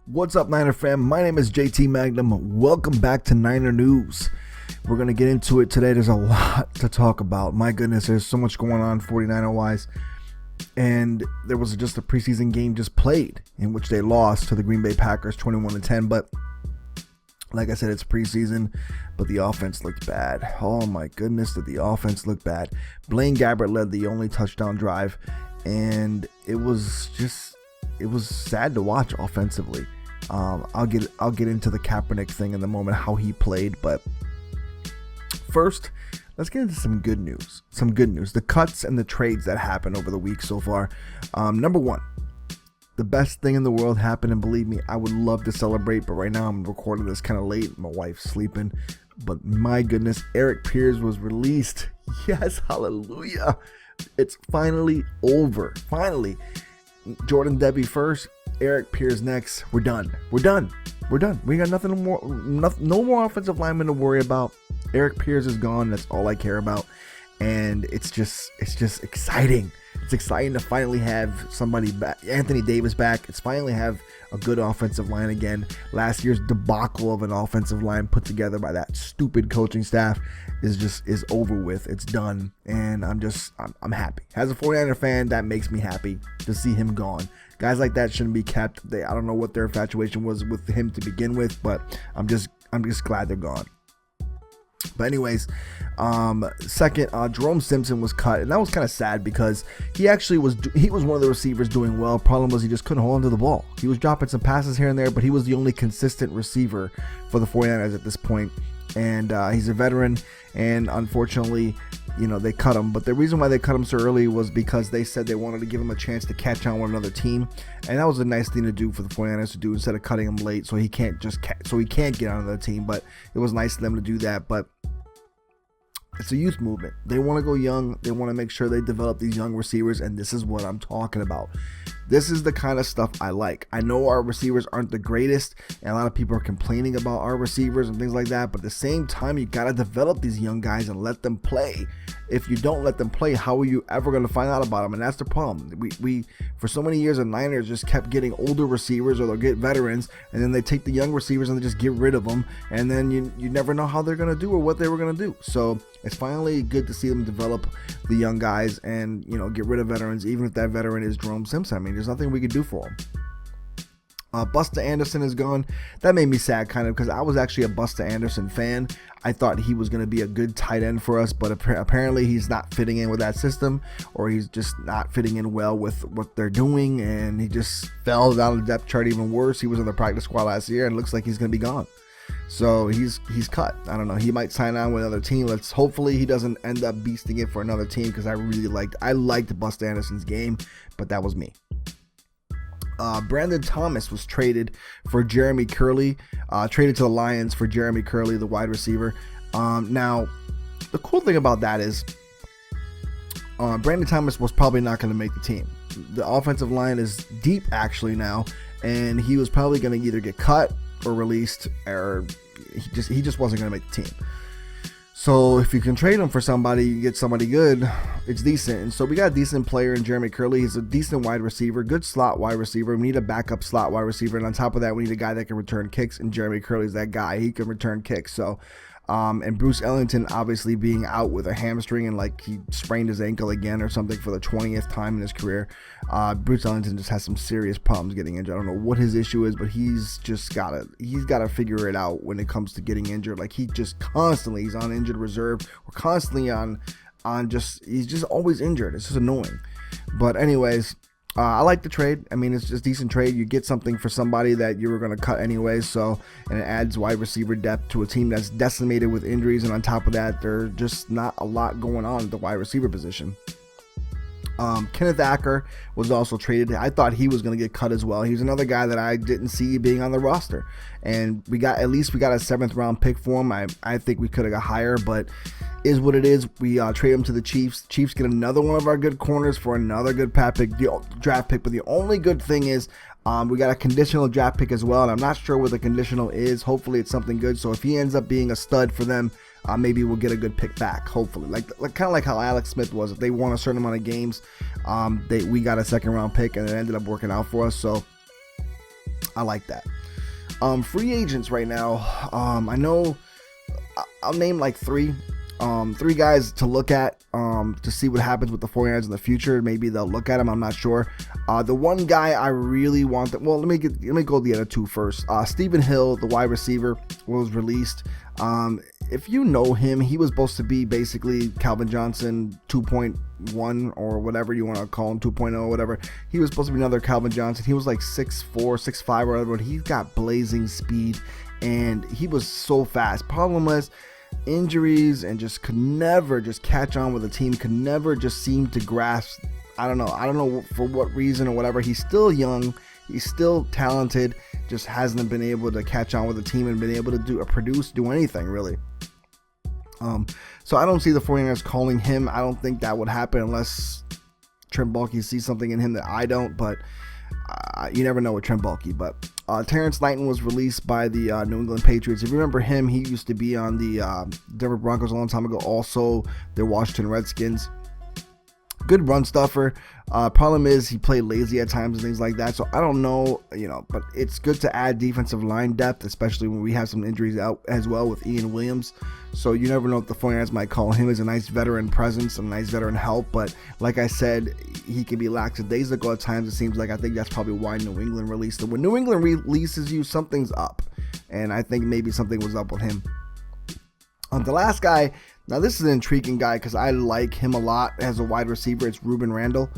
What's up, Niner fam? My name is JT Magnum. Welcome back to Niner News. We're going to get into it today. There's a lot to talk about. My goodness, there's so much going on 49er-wise. And there was just a preseason game just played in which they lost to the Green Bay Packers 21-10. But like I said, it's preseason, but the offense looked bad. Oh my goodness, did the offense look bad. Blaine Gabbert led the only touchdown drive, and it was sad to watch offensively. I'll get into the Kaepernick thing in the moment, how he played, but first, let's get into some good news. The cuts and the trades that happened over the week so far. Number one, the best thing in the world happened, and believe me, I would love to celebrate, but right now I'm recording this kind of late. My wife's sleeping, but my goodness, Eric Pierce was released. Yes, hallelujah. It's finally over. Finally. Jordan Debbie first, Eric Pierce next. We're done. We got nothing more. No more offensive linemen to worry about. Eric Pierce is gone. That's all I care about. And it's just exciting. It's exciting to finally have somebody back. Anthony Davis back. It's finally have a good offensive line again. Last year's debacle of an offensive line put together by that stupid coaching staff is over with. It's done, and I'm happy. As a 49er fan, that makes me happy to see him gone. Guys like that shouldn't be kept. I don't know what their infatuation was with him to begin with, but I'm just glad they're gone. But anyways, second, Jerome Simpson was cut, and that was kind of sad because he was one of the receivers doing well. Problem was he just couldn't hold onto the ball. He was dropping some passes here and there, but he was the only consistent receiver for the 49ers at this point. And he's a veteran, and unfortunately, they cut him. But the reason why they cut him so early was because they said they wanted to give him a chance to catch on with another team, and that was a nice thing to do for the 49ers to do instead of cutting him late so he can't get on another team. But it was nice of them to do that. But it's a youth movement. They want to go young. They want to make sure they develop these young receivers, and this is what I'm talking about. This is the kind of stuff I like. I know our receivers aren't the greatest, and a lot of people are complaining about our receivers and things like that, but at the same time, you got to develop these young guys and let them play. If you don't let them play, how are you ever going to find out about them? And that's the problem. We for so many years, the Niners just kept getting older receivers, or they'll get veterans, and then they take the young receivers and they just get rid of them, and then you never know how they're going to do or what they were going to do. So it's finally good to see them develop the young guys and, get rid of veterans, even if that veteran is Jerome Simpson. I mean, there's nothing we could do for him. Busta Anderson is gone. That made me sad kind of because I was actually a Busta Anderson fan. I thought he was going to be a good tight end for us, but apparently he's not fitting in with that system, or he's just not fitting in well with what they're doing, and he just fell down the depth chart even worse. He was on the practice squad last year, and it looks like he's going to be gone. So he's cut. I don't know. He might sign on with another team. Hopefully he doesn't end up beasting it for another team, because I liked Busta Anderson's game, but that was me. Brandon Thomas was traded for Jeremy Curley, traded to the Lions for Jeremy Curley, the wide receiver. Now, the cool thing about that is Brandon Thomas was probably not going to make the team. The offensive line is deep actually now, and he was probably going to either get cut or released, or he just wasn't going to make the team. So if you can trade him for somebody, you get somebody good, it's decent. And so we got a decent player in Jeremy Curley. He's a decent wide receiver, good slot wide receiver. We need a backup slot wide receiver. And on top of that, we need a guy that can return kicks. And Jeremy Curley's that guy. He can return kicks. So, and Bruce Ellington obviously being out with a hamstring and like he sprained his ankle again or something for the 20th time in his career. Bruce Ellington just has some serious problems getting injured. I don't know what his issue is, but he's gotta figure it out when it comes to getting injured. Like he's on injured reserve. We're constantly he's just always injured. It's just annoying. But anyways, I like the trade. I mean, it's just a decent trade. You get something for somebody that you were going to cut anyway, and it adds wide receiver depth to a team that's decimated with injuries, and on top of that, there's just not a lot going on at the wide receiver position. Kenneth Acker was also traded. I thought he was going to get cut as well. He was another guy that I didn't see being on the roster, and we got a 7th round pick for him. I think we could have got higher, but is what it is. We trade him to the Chiefs. Chiefs get another one of our good corners for another good draft pick. But the only good thing is we got a conditional draft pick as well, and I'm not sure what the conditional is. Hopefully it's something good. So if he ends up being a stud for them, maybe we'll get a good pick back, hopefully. Kind of like how Alex Smith was. If they won a certain amount of games, we got a 2nd round pick, and it ended up working out for us. So I like that. Free agents right now. I know I'll name like three guys to look at to see what happens with the 49ers in the future. Maybe they'll look at him. I'm not sure. The one guy I really want that. Well, let me go the other two first. Stephen Hill, the wide receiver, was released. If you know him, he was supposed to be basically Calvin Johnson 2.1 or whatever you want to call him, 2.0 or whatever. He was supposed to be another Calvin Johnson. He was like 6'4", 6'5", or whatever. But he's got blazing speed, and he was so fast. Problem was injuries, and just could never just catch on with the team. Could never just seem to grasp. I don't know for what reason or whatever. He's still young. He's still talented. Just hasn't been able to catch on with the team and been able to do anything really. So I don't see the 49ers calling him. I don't think that would happen unless Trent Baalke sees something in him that I don't, but you never know with Trent Baalke. But Terrence Knighton was released by the New England Patriots. If you remember him, he used to be on the Denver Broncos a long time ago. Also, the Washington Redskins. Good run stuffer. Problem is he played lazy at times and things like that. So I don't know, but it's good to add defensive line depth, especially when we have some injuries out as well with Ian Williams. So you never know if the 49ers might call him as a nice veteran presence, a nice veteran help. But like I said, he can be lackadaisical at times. It seems like I think that's probably why New England released him. When New England releases you, something's up. And I think maybe something was up with him. The last guy, now this is an intriguing guy because I like him a lot as a wide receiver. It's Ruben Randle.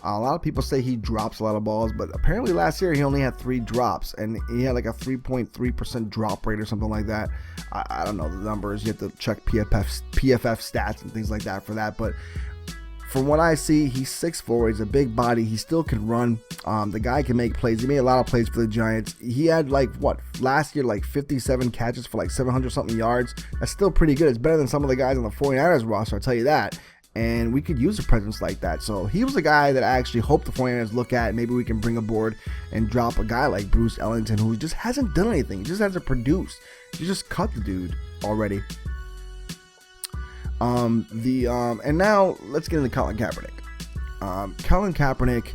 A lot of people say he drops a lot of balls, but apparently last year he only had 3 drops, and he had like a 3.3% drop rate or something like that. I don't know the numbers. You have to check PFF stats and things like that for that, but from what I see, he's 6'4", he's a big body, he still can run. The guy can make plays. He made a lot of plays for the Giants. He had last year 57 catches for 700 something yards. That's still pretty good. It's better than some of the guys on the 49ers roster, I'll tell you that. And we could use a presence like that. So he was a guy that I actually hope the 49ers look at. Maybe we can bring aboard and drop a guy like Bruce Ellington, who just hasn't done anything. He just hasn't produced. You just cut the dude already. And now let's get into Colin Kaepernick. Colin Kaepernick,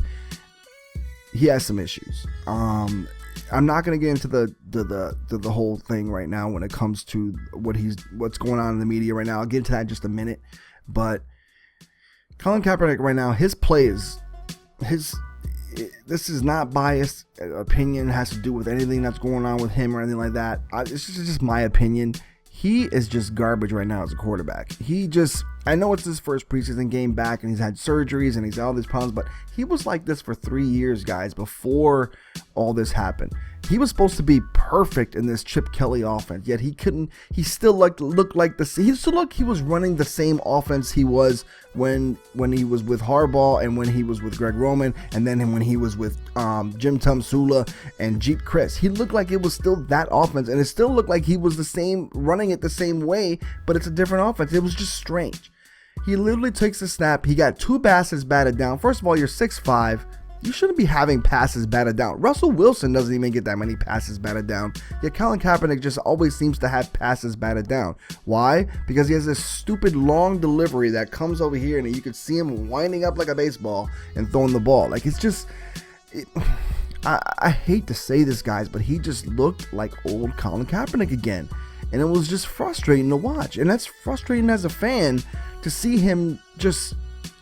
he has some issues. I'm not going to get into the whole thing right now when it comes to what's going on in the media right now. I'll get into that in just a minute. But Colin Kaepernick right now, his plays, this is not biased opinion. It has to do with anything that's going on with him or anything like that. It's just my opinion. He is just garbage right now as a quarterback. I know it's his first preseason game back and he's had surgeries and he's had all these problems, but he was like this for 3 years, guys, before all this happened. He was supposed to be perfect in this Chip Kelly offense, yet he couldn't. He still looked like he was running the same offense he was when he was with Harbaugh and when he was with Greg Roman, and then when he was with Jim Tomsula and Jeep Chris. He looked like it was still that offense, and it still looked like he was the same, running it the same way, but it's a different offense. It was just strange. He literally takes a snap. He got 2 passes batted down. First of all, you're 6'5". You shouldn't be having passes batted down. Russell Wilson doesn't even get that many passes batted down. Yet Colin Kaepernick just always seems to have passes batted down. Why? Because he has this stupid long delivery that comes over here and you could see him winding up like a baseball and throwing the ball. I hate to say this, guys, but he just looked like old Colin Kaepernick again. And it was just frustrating to watch. And that's frustrating as a fan to see him just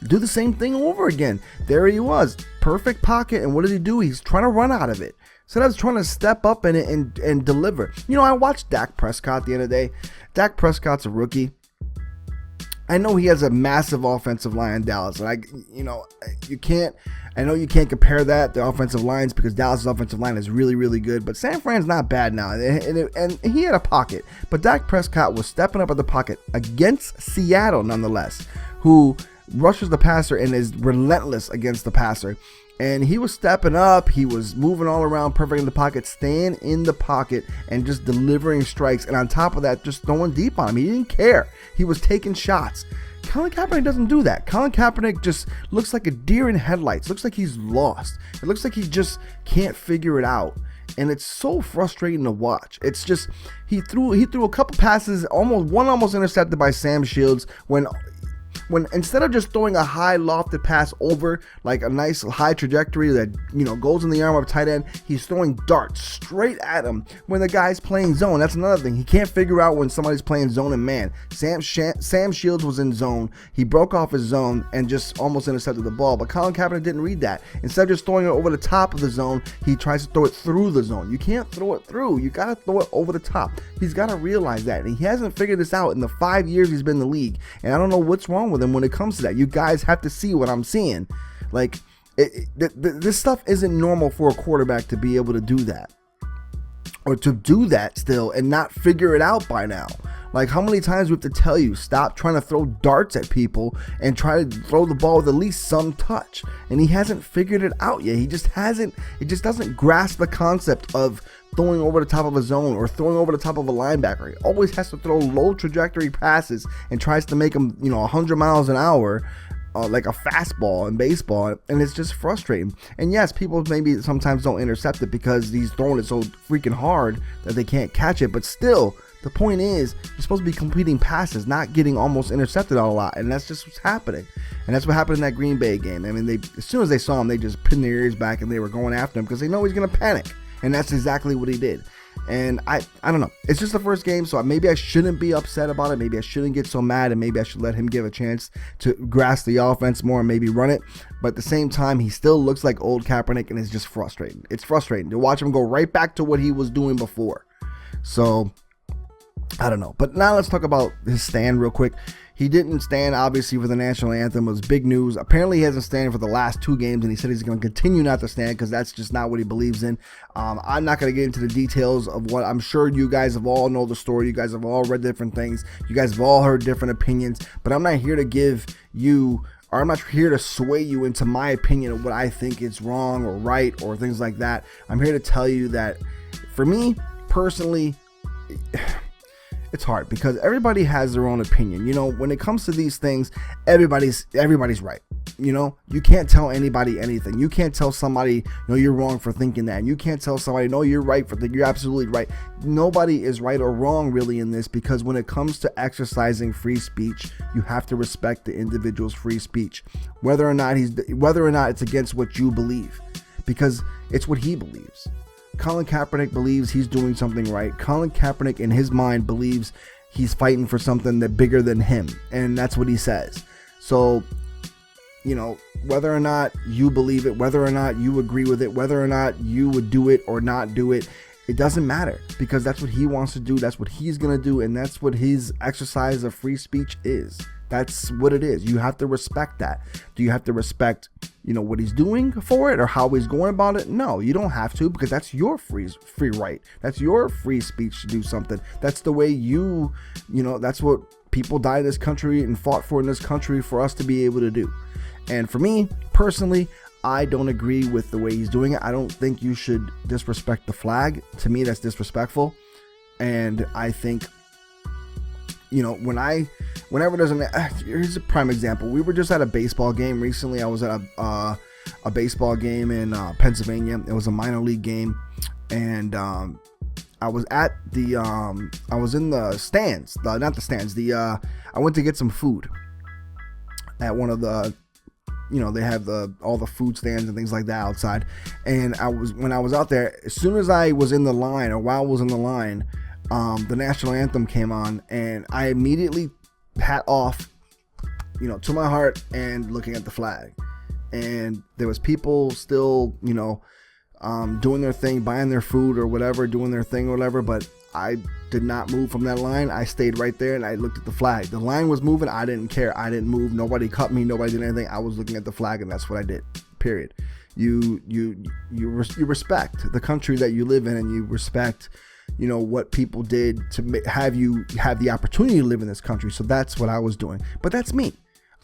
do the same thing over again. There he was, perfect pocket, and what did he do? He's trying to run out of it. Instead of trying to step up and deliver. I watched Dak Prescott at the end of the day. Dak Prescott's a rookie. I know he has a massive offensive line in Dallas. And you can't compare that, the offensive lines, because Dallas' offensive line is really, really good. But San Fran's not bad now. And he had a pocket. But Dak Prescott was stepping up at the pocket against Seattle, nonetheless, who rushes the passer and is relentless against the passer. And he was stepping up. He was moving all around, perfect in the pocket, staying in the pocket and just delivering strikes. And on top of that, just throwing deep on him. He didn't care. He was taking shots. Colin Kaepernick doesn't do that. Colin Kaepernick just looks like a deer in headlights. Looks like he's lost. It looks like he just can't figure it out. And it's so frustrating to watch. It's just, he threw a couple passes, almost intercepted by Sam Shields, when when instead of just throwing a high lofted pass over, like a nice high trajectory that, goes in the arm of a tight end, he's throwing darts straight at him when the guy's playing zone. That's another thing. He can't figure out when somebody's playing zone and man. Sam Shields was in zone. He broke off his zone and just almost intercepted the ball, but Colin Kaepernick didn't read that. Instead of just throwing it over the top of the zone, he tries to throw it through the zone. You can't throw it through. You got to throw it over the top. He's got to realize that, and he hasn't figured this out in the 5 years he's been in the league, and I don't know what's wrong with him when it comes to that. You guys have to see what I'm seeing. Like, this stuff isn't normal for a quarterback to be able to do that, or to do that still and not figure it out by now. Like, how many times we have to tell you, stop trying to throw darts at people and try to throw the ball with at least some touch. And he hasn't figured it out yet. He just doesn't grasp the concept of throwing over the top of a zone or throwing over the top of a linebacker. He always has to throw low trajectory passes and tries to make them, 100 miles an hour. Like a fastball in baseball, and it's just frustrating. And yes, people maybe sometimes don't intercept it because he's throwing it so freaking hard that they can't catch it, but still, the point is, you're supposed to be completing passes, not getting almost intercepted a lot, and that's just what's happening. And that's what happened in that Green Bay game. I mean, as soon as they saw him, they just pinned their ears back and they were going after him because they know he's going to panic, and that's exactly what he did. And I don't know. It's just the first game, so maybe I shouldn't be upset about it. Maybe I shouldn't get so mad, and maybe I should let him give a chance to grasp the offense more and maybe run it. But at the same time, he still looks like old Kaepernick, and it's just frustrating. It's frustrating to watch him go right back to what he was doing before. So, I don't know. But now let's talk about his stand real quick. He didn't stand, obviously, for the national anthem. It was big news. Apparently, he hasn't stand for the last 2 games, and he said he's going to continue not to stand because that's just not what he believes in. I'm not going to get into the details of what I'm sure you guys have all know the story. You guys have all read different things. You guys have all heard different opinions, but I'm not here to give you, or I'm not here to sway you into my opinion of what I think is wrong or right or things like that. I'm here to tell you that for me, personally, it's hard because everybody has their own opinion. When it comes to these things, everybody's right. You can't tell anybody anything. You can't tell somebody, no, you're wrong for thinking that. And you can't tell somebody, no, you're right for thinking. You're absolutely right. Nobody is right or wrong really in this, because when it comes to exercising free speech, you have to respect the individual's free speech, whether or not it's against what you believe, because it's what he believes. Colin Kaepernick believes he's doing something right. Colin Kaepernick, in his mind, believes he's fighting for something that bigger than him, and that's what he says. So, whether or not you believe it, whether or not you agree with it, whether or not you would do it or not do it, it doesn't matter, because that's what he wants to do. That's what he's going to do, and that's what his exercise of free speech is. That's what it is. You have to respect that. Do you have to respect, what he's doing for it or how he's going about it? No, you don't have to, because that's your free right. That's your free speech to do something. That's the way that's what people died in this country and fought for in this country for us to be able to do. And for me, personally, I don't agree with the way he's doing it. I don't think you should disrespect the flag. To me, that's disrespectful. And I think, whenever there's here's a prime example. We were just at a baseball game recently. I was at a baseball game in Pennsylvania. It was a minor league game, and I was at the I was in the stands, not the stands. I went to get some food at one of the, they have all the food stands and things like that outside. And when I was out there, as soon as I was in the line, or while I was in the line, the national anthem came on, and I immediately hat off, to my heart and looking at the flag. And there was people still, doing their thing, buying their food or whatever, doing their thing or whatever, but I did not move from that line. I stayed right there and I looked at the flag. The line was moving. I didn't care. I didn't move. Nobody cut me. Nobody did anything. I was looking at the flag, and that's what I did. Period. You respect the country that you live in, and you respect, what people did to have you have the opportunity to live in this country. So that's what I was doing. But that's me.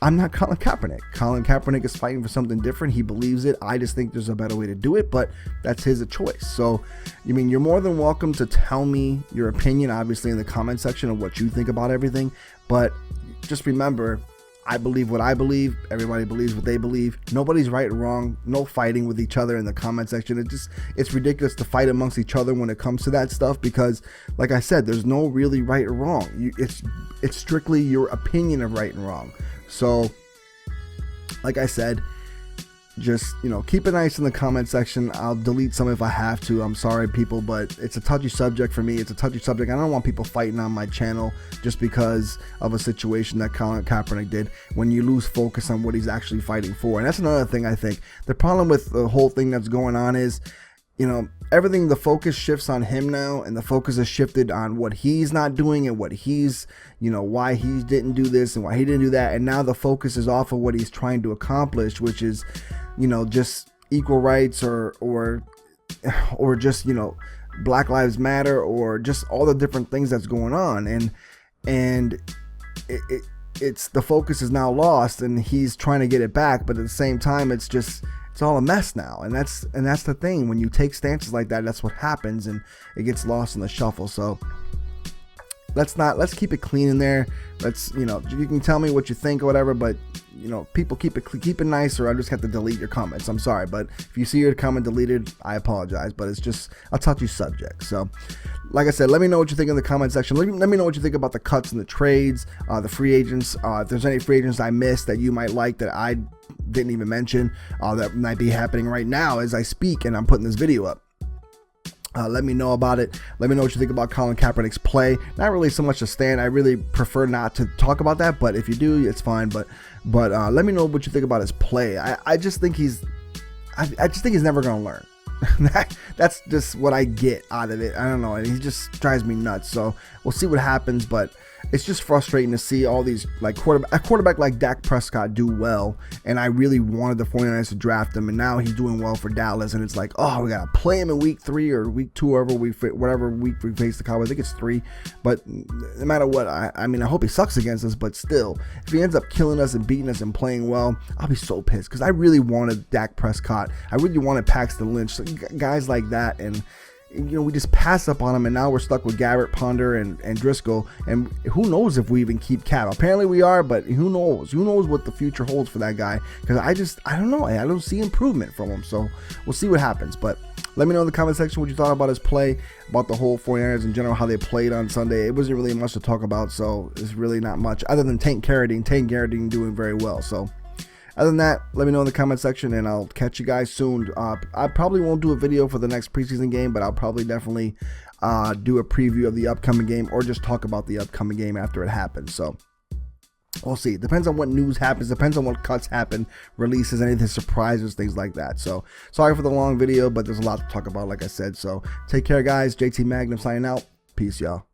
I'm not Colin Kaepernick. Colin Kaepernick is fighting for something different. He believes it. I just think there's a better way to do it, but that's his choice. So, you're more than welcome to tell me your opinion, obviously, in the comment section of what you think about everything. But just remember, I believe what I believe. Everybody believes what they believe. Nobody's right or wrong. No fighting with each other in the comment section. It's ridiculous to fight amongst each other when it comes to that stuff, because like I said, there's no really right or wrong. It's strictly your opinion of right and wrong. So like I said, just, keep it nice in the comment section. I'll delete some if I have to. I'm sorry, people, but it's a touchy subject for me. It's a touchy subject. I don't want people fighting on my channel just because of a situation that Colin Kaepernick did, when you lose focus on what he's actually fighting for. And that's another thing I think. The problem with the whole thing that's going on is, everything, the focus shifts on him now, and the focus is shifted on what he's not doing and what he's, why he didn't do this and why he didn't do that. And now the focus is off of what he's trying to accomplish, which is, just equal rights or just, Black Lives Matter, or just all the different things that's going on. And it's the focus is now lost, and he's trying to get it back. But at the same time, it's all a mess now. And that's the thing. When you take stances like that, that's what happens, and it gets lost in the shuffle. So let's keep it clean in there. Let's, you can tell me what you think or whatever, but people keep it nice, or I just have to delete your comments. I'm sorry, but if you see your comment deleted, I apologize, but it's just a touchy subject. So like I said, let me know what you think in the comment section. Let me know what you think about the cuts and the trades, the free agents. If there's any free agents I missed that you might like that I didn't even mention, that might be happening right now as I speak and I'm putting this video up. Let me know about it. Let me know what you think about Colin Kaepernick's play. Not really so much a stand. I really prefer not to talk about that, but if you do, it's fine. But let me know what you think about his play. I just think he's never gonna learn. That's just what I get out of it. I don't know. And he just drives me nuts. So we'll see what happens, but it's just frustrating to see all these a quarterback like Dak Prescott do well, and I really wanted the 49ers to draft him, and now he's doing well for Dallas, and it's like, oh, we gotta play him in week 3 or week 2, whatever week we face the Cowboys. I think it's 3, but no matter what, I mean, I hope he sucks against us, but still, if he ends up killing us and beating us and playing well, I'll be so pissed, because I really wanted Dak Prescott. I really wanted Paxton Lynch, guys like that, and we just pass up on him, and now we're stuck with Garrett, Ponder, and Driscoll, and who knows if we even keep Cap. Apparently we are, but who knows what the future holds for that guy, because I don't know, I don't see improvement from him. So we'll see what happens. But let me know in the comment section what you thought about his play, about the whole 49ers in general, how they played on Sunday. It wasn't really much to talk about, so it's really not much other than Tank Garrett doing very well. So other than that, let me know in the comment section, and I'll catch you guys soon. I probably won't do a video for the next preseason game, but I'll probably definitely do a preview of the upcoming game, or just talk about the upcoming game after it happens. So we'll see. It depends on what news happens. Depends on what cuts happen, releases, anything, surprises, things like that. So sorry for the long video, but there's a lot to talk about, like I said. So take care, guys. JT Magnum signing out. Peace, y'all.